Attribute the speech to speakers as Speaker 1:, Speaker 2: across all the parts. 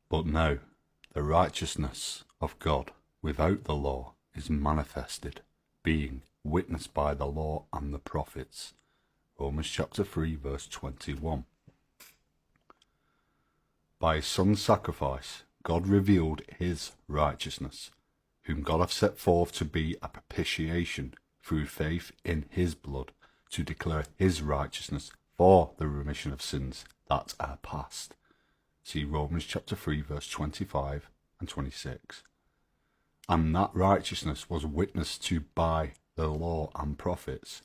Speaker 1: But now the righteousness of God without the law is manifested, being witnessed by the law and the prophets. Romans chapter 3 verse 21. By his son's sacrifice, God revealed his righteousness, whom God hath set forth to be a propitiation through faith in his blood, to declare his righteousness for the remission of sins that are past. See Romans chapter 3 verse 25 and 26. And that righteousness was witnessed to by the law and prophets.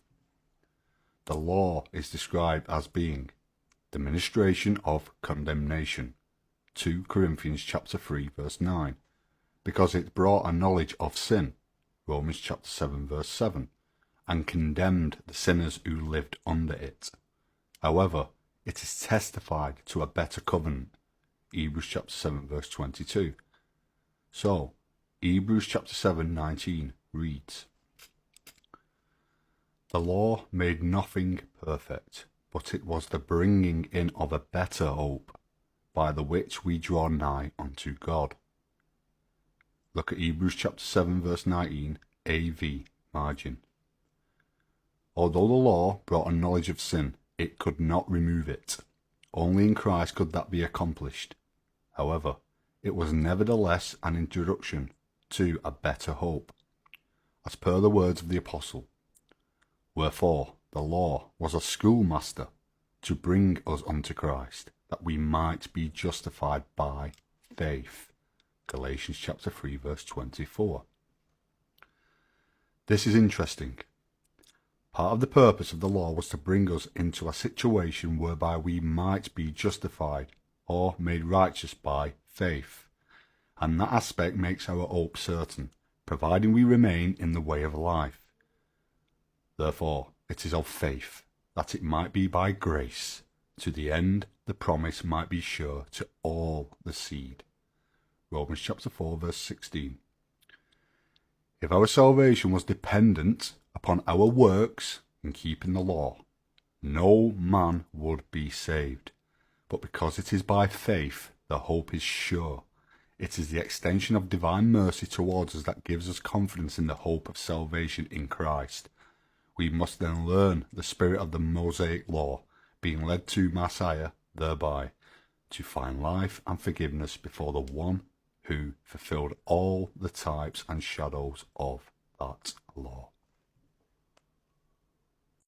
Speaker 1: The law is described as being the ministration of condemnation, 2 Corinthians chapter 3 verse 9, because it brought a knowledge of sin, Romans chapter 7 verse 7, and condemned the sinners who lived under it. However, it is testified to a better covenant, Hebrews chapter 7 verse 22. So, Hebrews chapter 7:19 reads, The law made nothing perfect, but it was the bringing in of a better hope, by the which we draw nigh unto God. Look at Hebrews chapter 7 verse 19, AV margin. Although the law brought a knowledge of sin, it could not remove it. Only in Christ could that be accomplished. However, it was nevertheless an introduction to a better hope, as per the words of the apostle. Wherefore the law was a schoolmaster to bring us unto Christ, that we might be justified by faith. Galatians chapter 3 verse 24. This is interesting. Part of the purpose of the law was to bring us into a situation whereby we might be justified or made righteous by faith, and that aspect makes our hope certain, providing we remain in the way of life. Therefore, it is of faith, that it might be by grace, to the end the promise might be sure to all the seed. Romans chapter 4 verse 16. If our salvation was dependent upon our works in keeping the law, no man would be saved. But because it is by faith, the hope is sure. It is the extension of divine mercy towards us that gives us confidence in the hope of salvation in Christ. We must then learn the spirit of the Mosaic law, being led to Messiah thereby, to find life and forgiveness before the one who fulfilled all the types and shadows of that law.